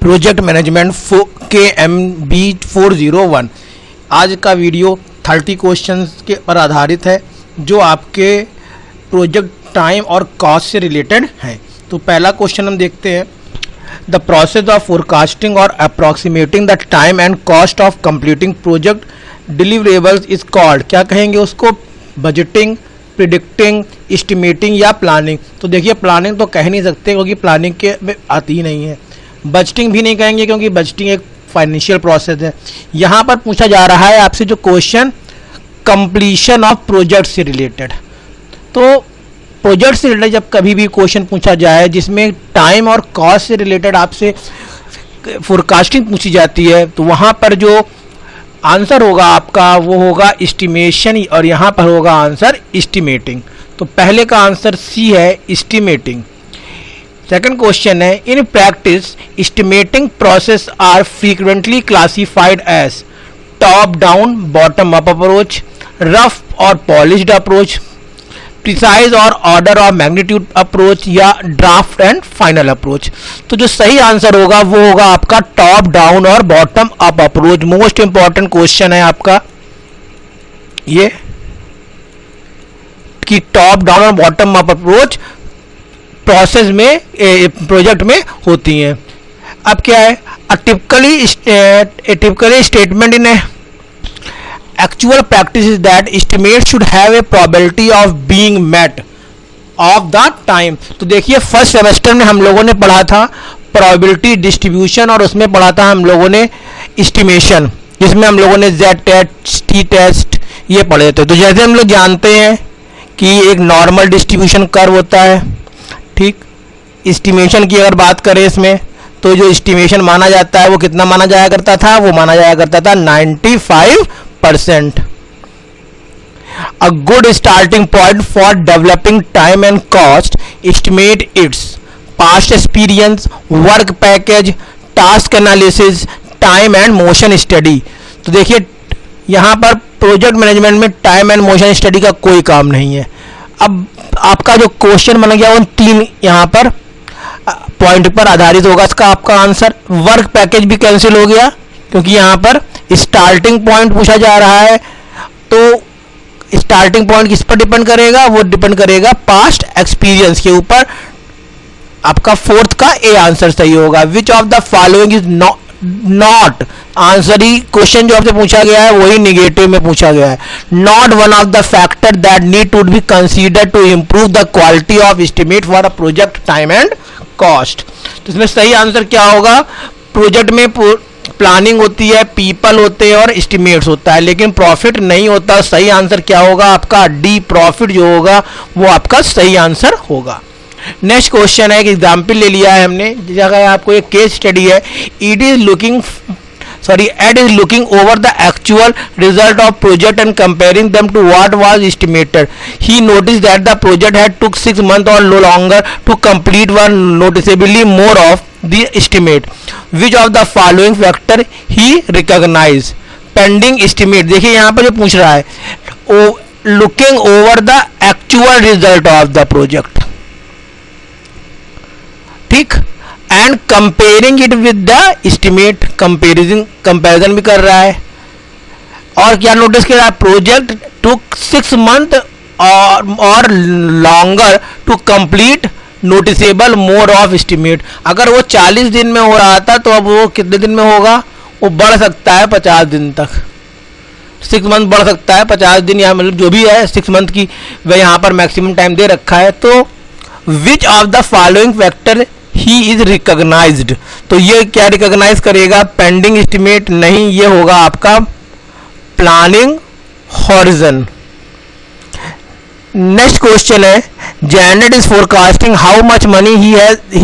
Project management KMB401। आज का video 30 questions के पर आधारित है जो आपके प्रोजेक्ट टाइम और कॉस्ट से रिलेटेड है। तो पहला क्वेश्चन हम देखते हैं, the process of forecasting or approximating the time and cost of completing project deliverables is called. क्या कहेंगे उसको? बजटिंग, प्रिडिक्टिंग, एस्टिमेटिंग या प्लानिंग। तो देखिए प्लानिंग तो कह नहीं सकते क्योंकि प्लानिंग के में आती ही नहीं है। बजटिंग भी नहीं कहेंगे क्योंकि बजटिंग एक फाइनेंशियल प्रोसेस है। यहाँ पर पूछा जा रहा है आपसे जो क्वेश्चन कंप्लीशन ऑफ प्रोजेक्ट से रिलेटेड। तो प्रोजेक्ट से रिलेटेड जब कभी भी क्वेश्चन पूछा जाए जिसमें टाइम और कॉस्ट से रिलेटेड आपसे फोरकास्टिंग पूछी जाती है तो वहाँ पर जो आंसर होगा आपका वो होगा एस्टिमेशन और यहाँ पर होगा आंसर एस्टिमेटिंग। तो पहले का आंसर सी है, एस्टिमेटिंग। सेकंड क्वेश्चन है, in practice estimating process are frequently classified as top down, bottom up approach, rough और पॉलिश्ड अप्रोच, प्रिसाइज और ऑर्डर ऑफ मैग्नीट्यूड अप्रोच या ड्राफ्ट एंड फाइनल अप्रोच। तो जो सही आंसर होगा वो होगा आपका टॉप डाउन और bottom up approach. Most important question है आपका ये कि टॉप डाउन और बॉटम अप अप्रोच प्रोसेस में प्रोजेक्ट में होती हैं। अब क्या है, typically statement in actual practice is that estimate should have a probability of being met of the time। तो देखिए फर्स्ट सेमेस्टर में हम लोगों ने पढ़ा था probability distribution और उसमें पढ़ा था हम लोगों ने estimation, जिसमें हम लोगों ने Z टेस्ट, T टेस्ट ये पढ़े थे। तो जैसे हम लोग जानते हैं कि एक नॉर्मल डिस्ट्रीब्यूशन कर्व होता है, ठीक। एस्टिमेशन की अगर बात करें इसमें तो जो एस्टिमेशन माना जाता है वो कितना माना जाया करता था? वो माना जाया करता था 95%। A good starting point for developing time and cost estimate its past experience, work package, task analysis, time and motion study। तो देखिए यहाँ पर प्रोजेक्ट मैनेजमेंट में टाइम एंड मोशन स्टडी का कोई काम नहीं है। अब आपका जो क्वेश्चन बन गया वो 3 यहाँ पर पॉइंट पर आधारित होगा इसका आपका आंसर। वर्क पैकेज भी कैंसिल हो गया क्योंकि यहाँ पर स्टार्टिंग पॉइंट पूछा जा रहा है। तो स्टार्टिंग पॉइंट किस पर डिपेंड करेगा? वो डिपेंड करेगा पास्ट एक्सपीरियंस के ऊपर। आपका फोर्थ का ए आंसर सही होगा। विच of the following is not, answer he question जो आपसे पूछा गया है वही निगेटिव में पूछा गया है। Not one of the factor that need to be consider to improve the quality of estimate for a project time and cost. तो इसमें सही आंसर क्या होगा? प्रोजेक्ट में प्लानिंग होती है, पीपल होते हैं और एस्टिमेट्स होता है, लेकिन प्रॉफिट नहीं होता। सही आंसर क्या होगा आपका? डी, प्रॉफिट जो होगा वो आपका सही आंसर होगा। नेक्स्ट क्वेश्चन है, एक एग्जाम्पल ले लिया है हमने, जगह आपको एक केस स्टडी है। Ed is looking over the actual result of project and comparing them to what was estimated. He noticed that the project had took 6 months or longer to complete, were noticeably more of the estimate. Which of the following factor he recognized? Pending estimate, देखिए यहाँ पर जो पूछ रहा है looking over the actual result of the project, ठीक, and comparing it with the estimate, comparison भी कर रहा है। और क्या नोटिस कर रहा है? प्रोजेक्ट टुक 6 मंथ और longer to complete, noticeable more of estimate. अगर वो 40 दिन में हो रहा था तो अब वो कितने दिन में होगा? वो बढ़ सकता है 50 दिन तक। 6 मंथ बढ़ सकता है 50 दिन, या मतलब जो भी है 6 मंथ की वह यहाँ पर मैक्सिमम टाइम दे रखा है। तो which of the following factor he is recognized, तो ये क्या रिकॉग्नाइज करेगा? पेंडिंग एस्टिमेट नहीं, ये होगा आपका प्लानिंग हॉरिजन। नेक्स्ट क्वेश्चन है, Janet is forecasting how much money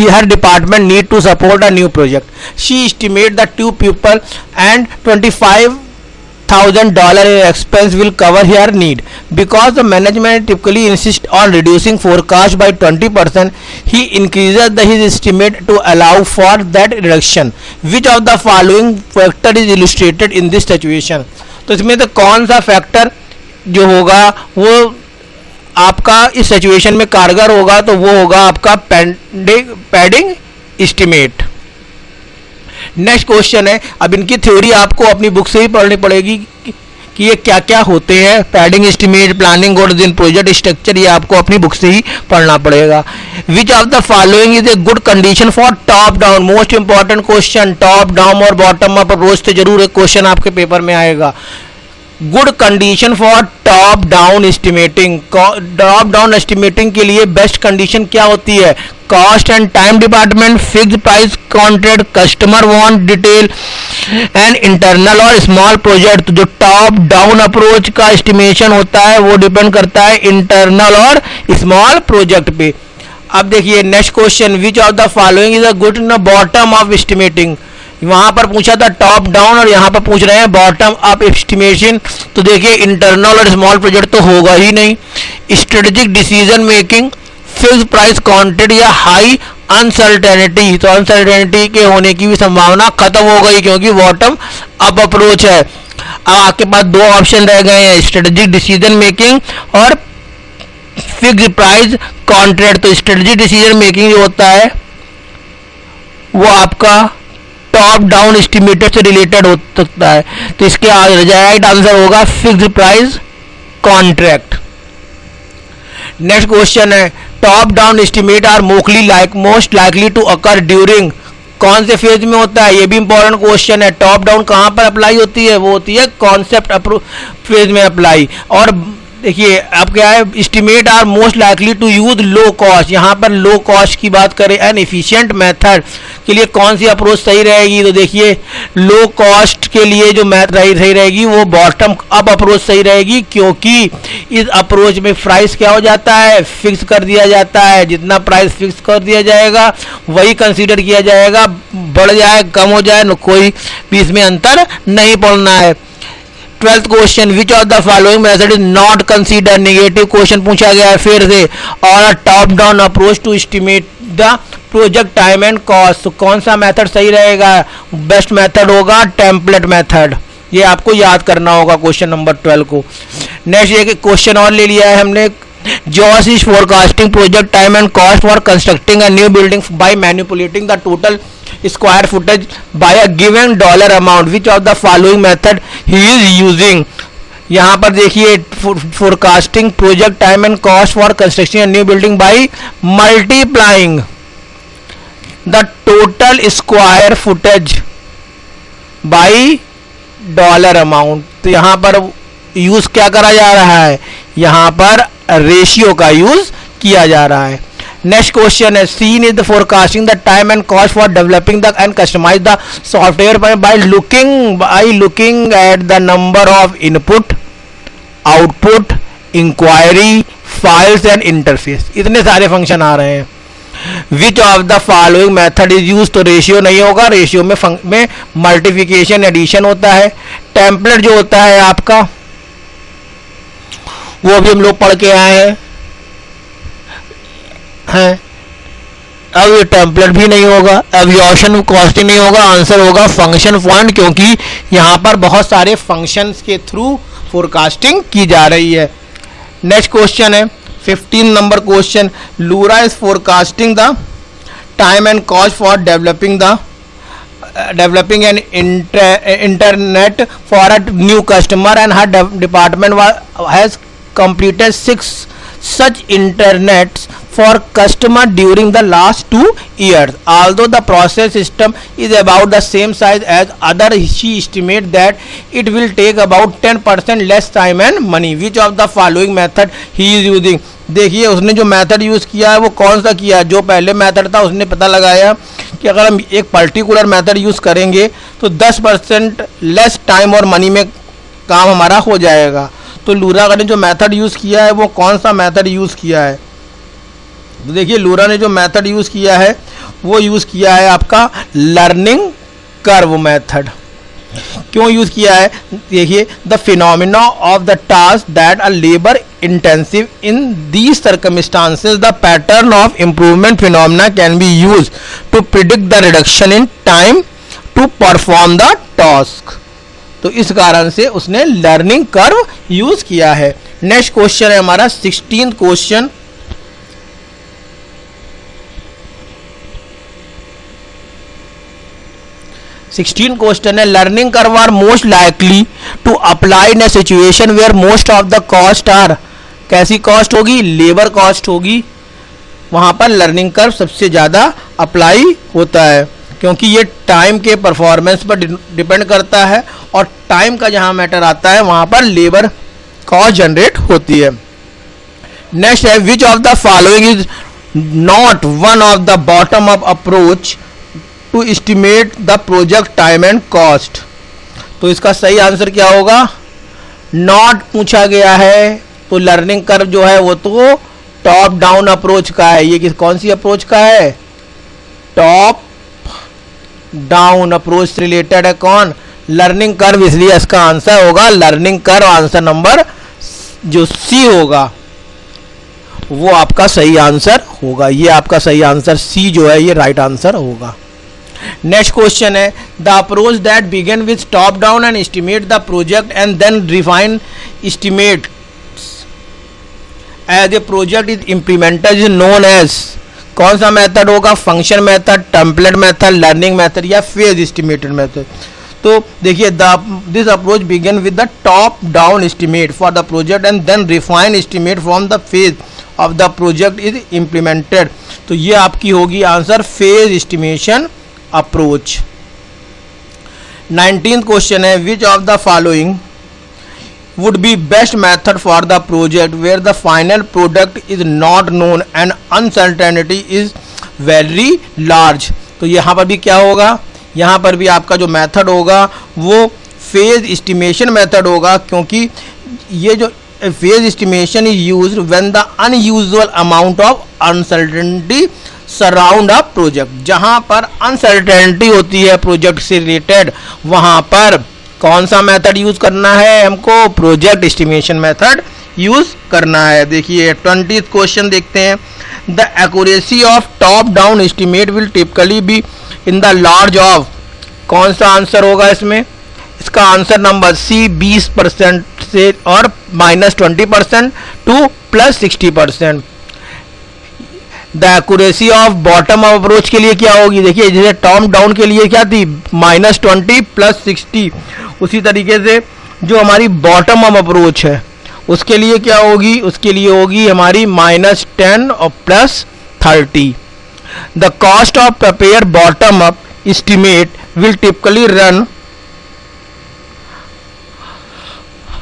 her department need to support a new project. She estimate the 2 people and $25,000 in expense will cover her need. Because the management typically insists on reducing forecast by 20%, he increases his estimate to allow for that reduction. Which of the following factor is illustrated in this situation? तो इसमें तो कौन सा factor जो होगा वो आपका इस सिचुएशन में कारगर होगा? तो वो होगा आपका पैडिंग एस्टिमेट। नेक्स्ट क्वेश्चन है, अब इनकी थ्योरी आपको अपनी बुक से ही पढ़नी पड़ेगी कि ये क्या क्या होते हैं। पैडिंग एस्टिमेट, प्लानिंग और दिन प्रोजेक्ट स्ट्रक्चर, ये आपको अपनी बुक से ही पढ़ना पड़ेगा। विच of the following is a good condition for top down, most important question, top down और बॉटम अप अप्रोच तो जरूर एक क्वेश्चन आपके पेपर में आएगा। Good condition for top down estimating, top down estimating के लिए बेस्ट कंडीशन क्या होती है? Cost and time department, fix price contract, customer want detail and internal और स्मॉल प्रोजेक्ट। जो टॉप डाउन अप्रोच का एस्टिमेशन होता है वो डिपेंड करता है इंटरनल और स्मॉल प्रोजेक्ट पे। अब देखिए next question, which of the following is a good bottom of estimating. वहां पर पूछा था टॉप डाउन और यहाँ पर पूछ रहे हैं बॉटम अप एस्टिमेशन। तो देखिए इंटरनल और स्मॉल प्रोजेक्ट तो होगा ही नहीं। Strategic decision making, fix price contract या हाई अनसर्टेनिटी, तो अनसर्टेनिटी के होने की भी संभावना खत्म हो गई क्योंकि बॉटम अप अप्रोच है। अब आपके पास दो ऑप्शन रह गए हैं, स्ट्रेटेजिक डिसीजन मेकिंग और फिक्स प्राइस कॉन्ट्रैक्ट। तो स्ट्रेटेजिक डिसीजन मेकिंग जो होता है वो आपका टॉप डाउन एस्टिमेटर से रिलेटेड हो सकता है। तो इसके राइट आंसर होगा fix price contract. Next question है, top down estimate are most likely to occur during, कौन से फेज में होता है? ये भी इंपॉर्टेंट क्वेश्चन है। टॉप डाउन कहां पर अप्लाई होती है? वो होती है कॉन्सेप्ट फेज में अप्लाई। और देखिए अब क्या है, estimate are most likely to use low cost, यहाँ पर लो कॉस्ट की बात करें एंड एफिशिएंट मेथड के लिए कौन सी अप्रोच सही रहेगी? तो देखिए लो कॉस्ट के लिए जो सही रहेगी वो बॉटम अप अप्रोच सही रहेगी, क्योंकि इस अप्रोच में प्राइस क्या हो जाता है, फिक्स कर दिया जाता है। जितना प्राइस फिक्स कर दिया जाएगा वही कंसीडर किया जाएगा, बढ़ जाए कम हो जाए कोई भी इसमें अंतर नहीं पड़ना है। 12th question, which of the following method is not consider, negative question पूछा गया है फिर से। और top down approach to estimate the project time and cost, तो कौन सा मेथड सही रहेगा? बेस्ट मेथड होगा टेम्पलेट मेथड। ये आपको याद करना होगा क्वेश्चन नंबर 12 को। नेक्स्ट एक क्वेश्चन और ले लिया है हमने, jaws is forecasting project time and cost for constructing a new building by manipulating the total square footage by a given dollar amount, which of the following method he is using। यहाँ पर देखिए forecasting project time and cost for constructing a new building by multiplying the total square footage by dollar amount। तो यहाँ पर use क्या करा जा रहा है? यहाँ पर रेशियो का यूज किया जा रहा है। नेक्स्ट क्वेश्चन है, seen is the forecasting the time and cost for developing the and customize the software by looking at the number of input, output, inquiry, files and interface. इतने सारे function आ रहे हैं। Which of the following method is use, तो ratio नहीं होगा, ratio में multiplication addition होता है। टेम्पलेट जो होता है आपका वो भी हम लोग पढ़ के आए हैं। अब ये टेम्पलेट भी नहीं होगा, एवल्यूएशन कॉस्टिंग नहीं होगा, आंसर होगा फंक्शन पॉइंट, क्योंकि यहाँ पर बहुत सारे फंक्शंस के थ्रू फोरकास्टिंग की जा रही है। नेक्स्ट क्वेश्चन है 15 number question, Laura is forecasting the time and cost for developing an internet for a new customer and her department has completed 6 such internets for customer during the last 2 years. Although the process system is about the same size as other, she estimates that it will take about 10% less time and money. Which of the following method he is using? देखिए उसने जो method use किया है वो कौन सा किया है? जो पहले मेथड था उसने पता लगाया कि अगर हम एक पर्टिकुलर मेथड यूज करेंगे तो 10% लेस टाइम और मनी में काम हमारा हो जाएगा। तो लूरा ने जो मेथड यूज किया है वो कौन सा मेथड यूज किया है? तो देखिए लूरा ने जो मेथड यूज किया है वो यूज किया है आपका लर्निंग कर्व मेथड। क्यों यूज किया है? देखिए the phenomena of the task that are labour intensive in these circumstances the pattern of improvement phenomena can be use to predict the reduction in time to perform the task. तो इस कारण से उसने learning curve use किया है। Next question है हमारा 16th question, 16 question है, learning curve are most likely to apply in a situation where most of the cost are, कैसी कॉस्ट होगी, लेबर कॉस्ट होगी, वहां पर लर्निंग कर्व सबसे ज़्यादा अप्लाई होता है, क्योंकि ये टाइम के परफॉर्मेंस पर डिपेंड करता है और टाइम का जहां मैटर आता है वहां पर लेबर कॉस्ट जनरेट होती है। नेक्स्ट है, which of the following is not one of the bottom up approach to estimate the project time and cost. तो इसका सही आंसर क्या होगा, नॉट पूछा गया है, तो लर्निंग कर्व जो है वो तो टॉप डाउन अप्रोच का है। ये कौन सी अप्रोच का है, टॉप डाउन अप्रोच से रिलेटेड है कौन, लर्निंग कर्व, इसलिए इसका आंसर होगा लर्निंग कर्व। आंसर नंबर जो सी होगा वो आपका सही आंसर होगा, ये आपका सही आंसर सी जो है ये राइट आंसर होगा। नेक्स्ट क्वेश्चन है, the approach that begin with top down and estimate the project and then refine estimate as a project is implemented is known as, कौन सा मेथड होगा, function method, template method, learning method या phase estimated method. तो देखिए, this approach begin with the top down estimate for the project and then refine estimate from the phase of the project is implemented. तो ये आपकी होगी answer phase estimation approach. 19th क्वेश्चन है, which of the following would be best method for the project where the final product is not known and uncertainty is very large। तो यहाँ पर भी क्या होगा, यहाँ पर भी आपका जो मेथड होगा वो फेज एस्टिमेशन मेथड होगा, क्योंकि ये जो phase estimation is used when the unusual amount of uncertainty surround a project, जहाँ पर अनसर्टेनिटी होती है प्रोजेक्ट से रिलेटेड वहाँ पर कौन सा मेथड यूज करना है हमको, प्रोजेक्ट एस्टिमेशन मेथड यूज करना है। देखिए 20th क्वेश्चन देखते हैं, the accuracy of top down estimate will typically be in the large of, कौन सा आंसर होगा इसमें, इसका आंसर नंबर सी 20% से और -20% to +60%। The accuracy of bottom up approach के लिए क्या होगी, देखिए जैसे टॉप डाउन के लिए क्या थी -20 +60, उसी तरीके से जो हमारी बॉटम अप अप्रोच है उसके लिए क्या होगी, उसके लिए होगी हमारी -10 और +30। The cost of prepare bottom up estimate will typically run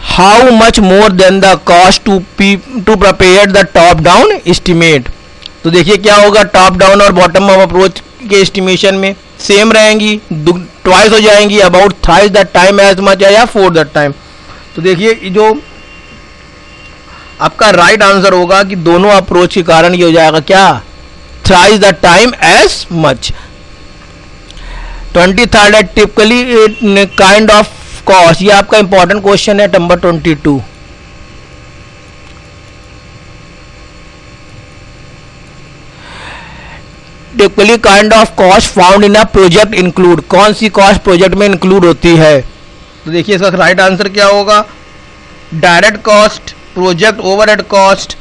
how much more than the cost to prepare the top down estimate. तो देखिए क्या होगा, टॉप डाउन और बॉटम अप अप्रोच के एस्टिमेशन में सेम रहेंगी, ट्वाइस हो जाएंगी, about thrice the time as much है या 4 द टाइम। तो देखिए जो आपका राइट आंसर होगा कि दोनों अप्रोच के कारण ये हो जाएगा क्या, thrice the time as much. 23rd है, टिपिकली काइंड ऑफ कॉस्ट, ये आपका इंपॉर्टेंट क्वेश्चन है number 22। Typically kind of cost found in a project include, कौन सी कॉस्ट प्रोजेक्ट में इंक्लूड होती है। तो देखिए इसका राइट आंसर क्या होगा, direct cost, project overhead cost,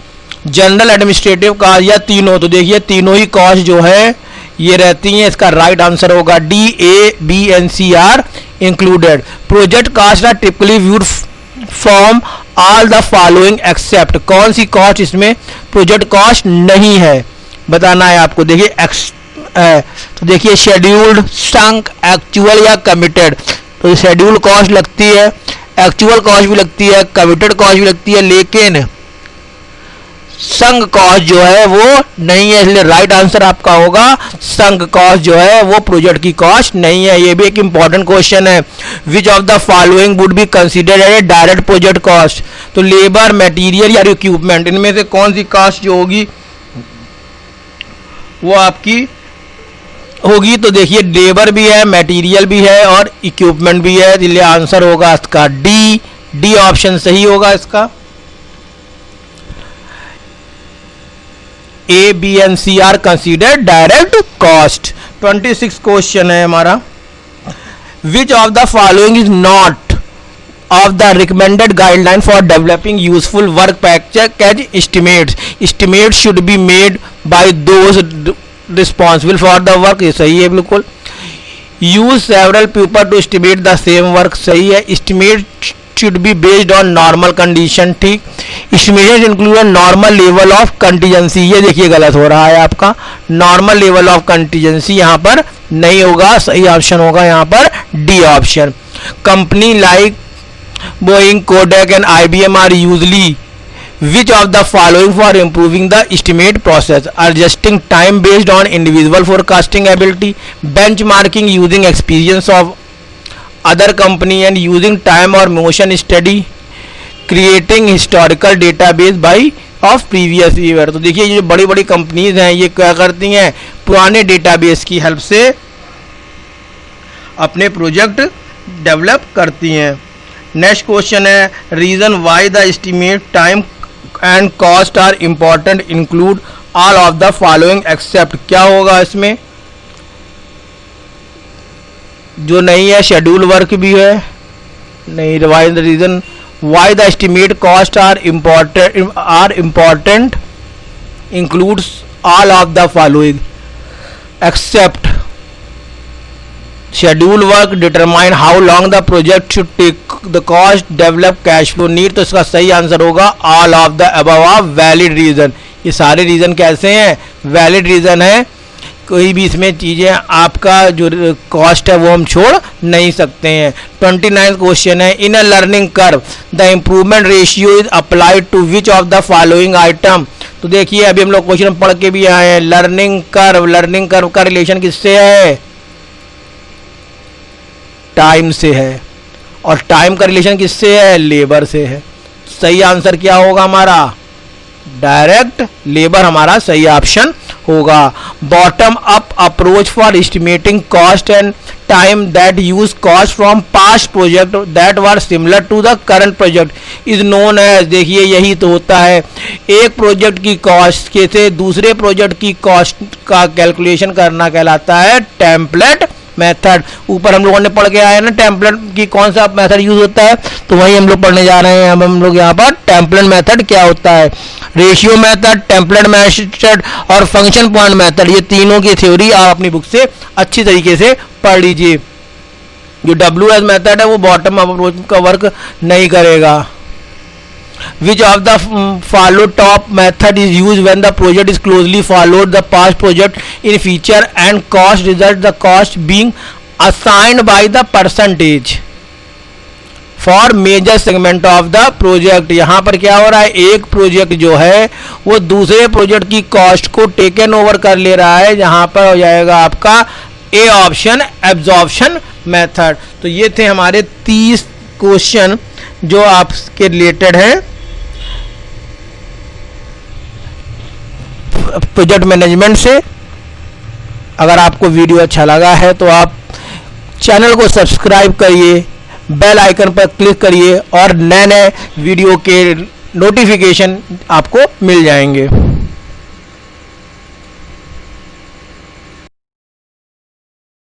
general administrative cost या तीनों। तो देखिए तीनों ही कॉस्ट जो है ये रहती हैं, इसका राइट आंसर होगा D, A, B and C are included. Project cost are typically viewed from all the following except, कौन सी कॉस्ट इसमें प्रोजेक्ट कॉस्ट नहीं है बताना है आपको। देखिए तो देखिए शेड्यूल्ड, संक, एक्चुअल या कमिटेड। तो शेड्यूल कॉस्ट लगती है, एक्चुअल कॉस्ट भी लगती है, कमिटेड कॉस्ट भी लगती है, लेकिन संक कॉस्ट जो है वो नहीं है, इसलिए राइट आंसर आपका होगा संक कॉस्ट जो है वो प्रोजेक्ट की कॉस्ट नहीं है। ये भी एक इंपॉर्टेंट क्वेश्चन है, which of the following would be considered as a direct project cost. तो लेबर, मटेरियल या इक्विपमेंट, इनमें से कौन सी कॉस्ट जो होगी वो आपकी होगी। तो देखिए लेबर भी है, मटेरियल भी है और इक्विपमेंट भी है, इसलिए आंसर होगा इसका डी, डी ऑप्शन सही होगा इसका। A, B and C are considered direct cost. 26 question है हमारा, which of the following is not of the recommended guideline for developing useful work package estimates. Estimate should be made by those responsible for the work, ये सही है बिल्कुल। Use several people to estimate the same work, सही है। Estimate should be based on normal condition, ठीक। Estimation include normal level of contingency, ये देखिए गलत हो रहा है आपका, नॉर्मल लेवल ऑफ कंटीजेंसी यहाँ पर नहीं होगा, सही ऑप्शन होगा यहाँ पर D option. Company like Boeing, Kodak and IBM are usually which of the following for improving the estimate process? Adjusting time based on individual forecasting ability, benchmarking using experience of other company and using time or motion study, creating historical database by of previous year। तो देखिए ये जो बड़ी बड़ी companies हैं ये क्या करती हैं, पुराने डेटाबेस की हेल्प से अपने प्रोजेक्ट डेवलप करती हैं। नेक्स्ट क्वेश्चन है reason why the estimate time and cost are important include all of the following except, क्या होगा इसमें, जो नहीं है शेड्यूल वर्क भी है नहीं। Revise the reason why the estimate cost are important includes all of the following except schedule work, determine how long the project should take, the cost, develop, cash flow need. तो इसका सही answer होगा all of the above of valid reason. ये सारे reason कैसे हैं, valid reason है, कोई भी इसमें चीज़ें आपका जो कॉस्ट है वो हम छोड़ नहीं सकते हैं। 29 क्वेश्चन है in a learning curve the improvement ratio is applied to which of the following item. तो देखिए अभी हम लोग क्वेश्चन पढ़ के भी आए हैं, लर्निंग कर्व का रिलेशन किससे है, टाइम से है, और टाइम का रिलेशन किससे है, लेबर से है। सही आंसर क्या होगा हमारा, डायरेक्ट लेबर हमारा सही ऑप्शन होगा। Bottom up approach for estimating cost and time that use cost from past project that were similar to the current project is known as, देखिए यही तो होता है, एक प्रोजेक्ट की कॉस्ट के से दूसरे प्रोजेक्ट की कॉस्ट का कैलकुलेशन करना कहलाता है टेम्पलेट मेथड। ऊपर हम लोगों ने पढ़ के आए ना टेम्पलेट की कौन सा मेथड यूज होता है, तो वही हम लोग पढ़ने जा रहे हैं। अब हम लोग यहाँ पर टेम्पलेट मेथड क्या होता है, रेशियो मेथड, टेम्पलेट मेथड और फंक्शन पॉइंट मेथड, ये तीनों की थ्योरी आप अपनी बुक से अच्छी तरीके से पढ़ लीजिए। जो WS मेथड है वो बॉटम अप अप्रोच का वर्क नहीं करेगा। Which of the follow top method is used when the project is closely followed the past project in feature and cost result, the cost being assigned by the percentage for major segment of the project। यहाँ पर क्या हो रहा है, एक project जो है वो दूसरे प्रोजेक्ट की कॉस्ट को टेकन ओवर कर ले रहा है, यहाँ पर हो जाएगा आपका ए ऑप्शन एब्जॉर्प्शन मेथड। तो ये थे हमारे 30 क्वेश्चन जो आपके रिलेटेड हैं प्रोजेक्ट मैनेजमेंट से। अगर आपको वीडियो अच्छा लगा है तो आप चैनल को सब्सक्राइब करिए, बेल आइकन पर क्लिक करिए और नए नए वीडियो के नोटिफिकेशन आपको मिल जाएंगे।